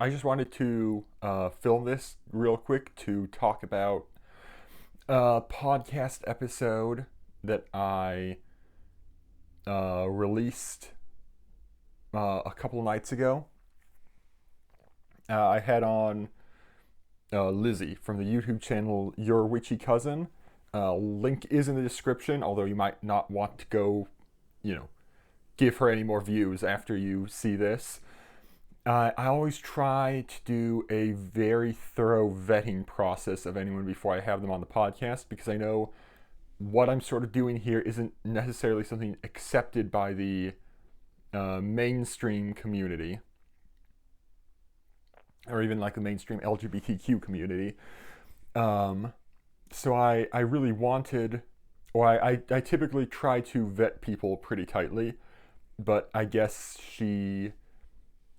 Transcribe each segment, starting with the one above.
I just wanted to film this real quick to talk about a podcast episode that I released a couple of nights ago. I had on Lizzie from the YouTube channel Your Witchy Cousin. Link is in the description, although you might not want to go, you know, give her any more views after you see this. I always try to do a very thorough vetting process of anyone before I have them on the podcast, because I know what I'm sort of doing here isn't necessarily something accepted by the mainstream community, or even like the mainstream LGBTQ community. So I really wanted, or I typically try to vet people pretty tightly, but I guess she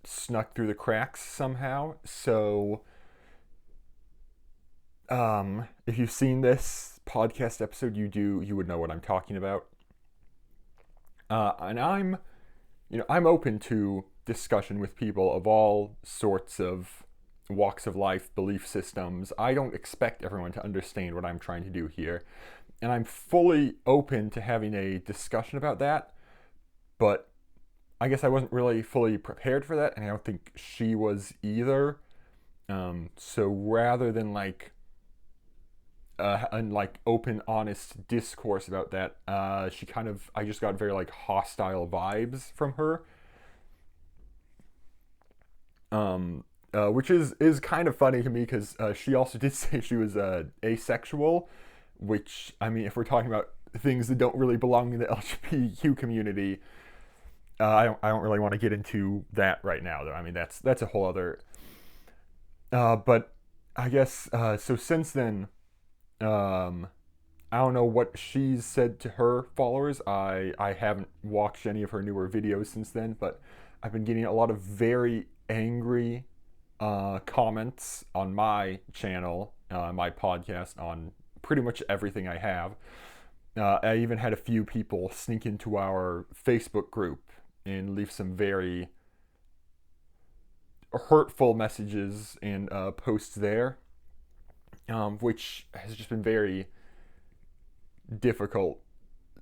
snuck through the cracks somehow. So, if you've seen this podcast episode, you would know what I'm talking about. And I'm open to discussion with people of all sorts of walks of life, belief systems. I don't expect everyone to understand what I'm trying to do here, and I'm fully open to having a discussion about that. But I guess I wasn't really fully prepared for that, and I don't think she was either. So rather than like open, honest discourse about that, I just got very like hostile vibes from her. Which is kind of funny to me, because she also did say she was asexual, which, I mean, if we're talking about things that don't really belong in the LGBTQ community, I don't really want to get into that right now, though. I mean, that's a whole other. But I guess so. Since then, I don't know what she's said to her followers. I haven't watched any of her newer videos since then, but I've been getting a lot of very angry comments on my channel, my podcast, on pretty much everything I have. I even had a few people sneak into our Facebook group and leave some very hurtful messages and posts there, which has just been very difficult.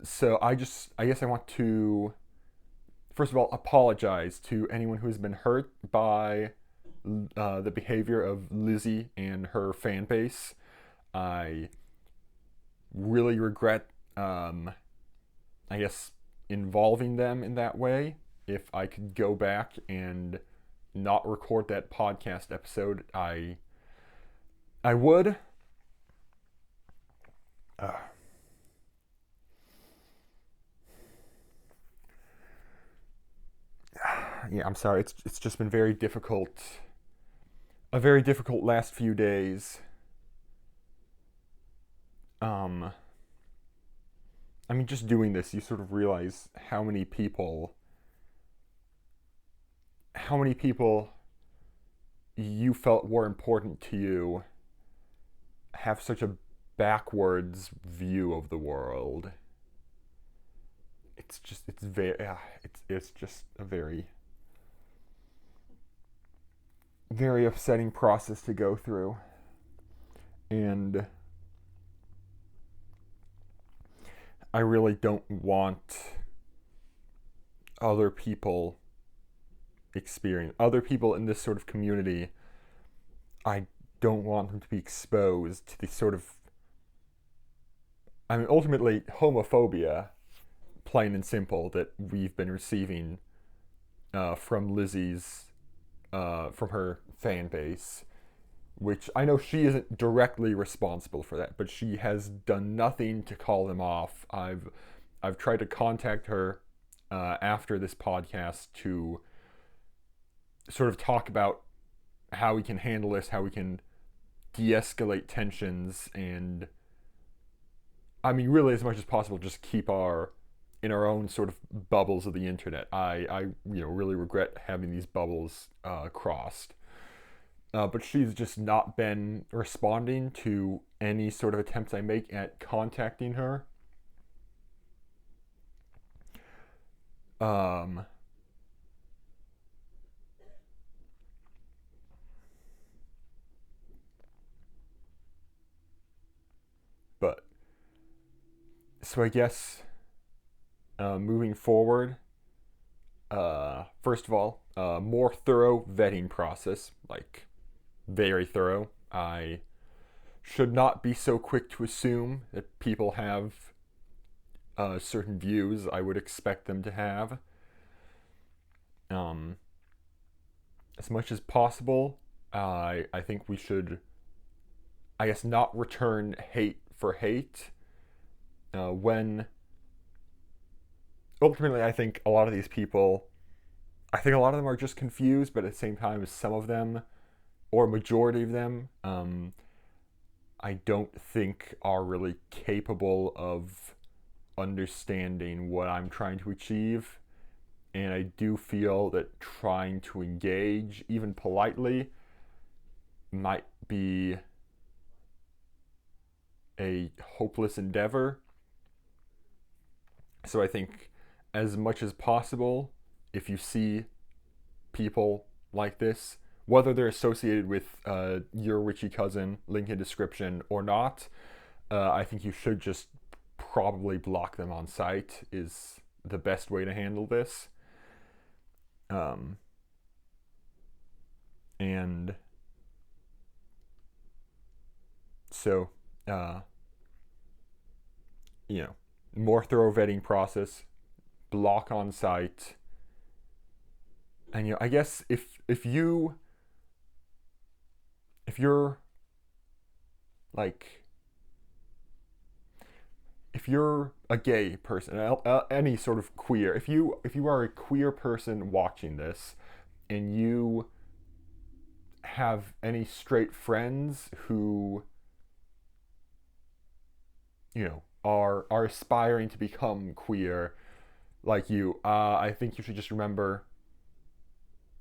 So I guess I want to, first of all, apologize to anyone who has been hurt by the behavior of Lizzie and her fan base. I really regret, I guess, involving them in that way. If I could go back and not record that podcast episode, I would. Uh, yeah, I'm sorry. It's just been very difficult. A very difficult last few days. Um, I mean, just doing this, you sort of realize how many people you felt were important to you have such a backwards view of the world. It's just a very, very upsetting process to go through. And I really don't want other people other people in this sort of community. I don't want them to be exposed to the sort of, I mean, ultimately homophobia, plain and simple, that we've been receiving from from her fan base, which I know she isn't directly responsible for that, but she has done nothing to call them off. I've tried to contact her after this podcast to sort of talk about how we can handle this, how we can de-escalate tensions, and I mean, really, as much as possible, just keep in our own sort of bubbles of the internet. I really regret having these bubbles crossed. But she's just not been responding to any sort of attempts I make at contacting her. Um, So I guess moving forward, first of all, more thorough vetting process, like very thorough. I should not be so quick to assume that people have certain views I would expect them to have. As much as possible, I think we should, I guess, not return hate for hate. When ultimately, I think a lot of these people, I think a lot of them are just confused, but at the same time, some of them, or majority of them, I don't think are really capable of understanding what I'm trying to achieve. And I do feel that trying to engage, even politely, might be a hopeless endeavor. So I think, as much as possible, if you see people like this, whether they're associated with Your Witchy Cousin, link in description, or not, I think you should just probably block them on site is the best way to handle this. And so, more thorough vetting process, block on site, and I guess if you're like, if you're a gay person, any sort of queer, if you are a queer person watching this, and you have any straight friends who are aspiring to become queer like you, I think you should just remember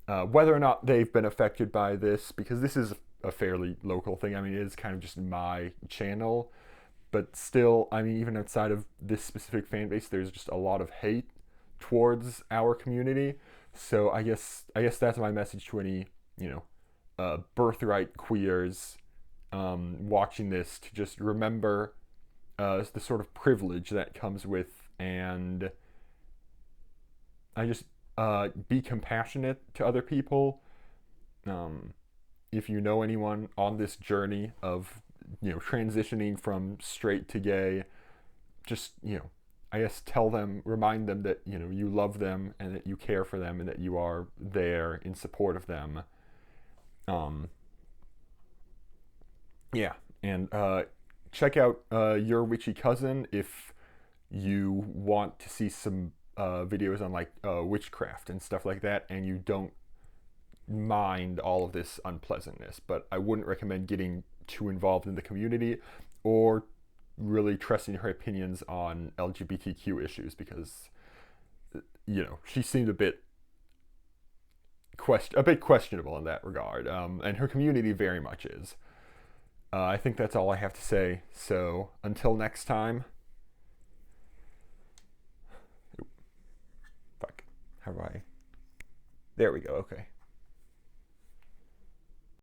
whether or not they've been affected by this, because this is a fairly local thing. I mean, it is kind of just my channel, but still, I mean, even outside of this specific fan base, there's just a lot of hate towards our community. So I guess that's my message to any birthright queers watching this, to just remember the sort of privilege that comes with, and I just be compassionate to other people. If you know anyone on this journey of transitioning from straight to gay, just I guess remind them that you love them, and that you care for them, and that you are there in support of them. Yeah, and check out Your Witchy Cousin if you want to see some videos on like witchcraft and stuff like that, and you don't mind all of this unpleasantness. But I wouldn't recommend getting too involved in the community, or really trusting her opinions on LGBTQ issues, because she seemed a bit questionable in that regard, and her community very much is. I think that's all I have to say. So until next time. Fuck. How do I? There we go. Okay.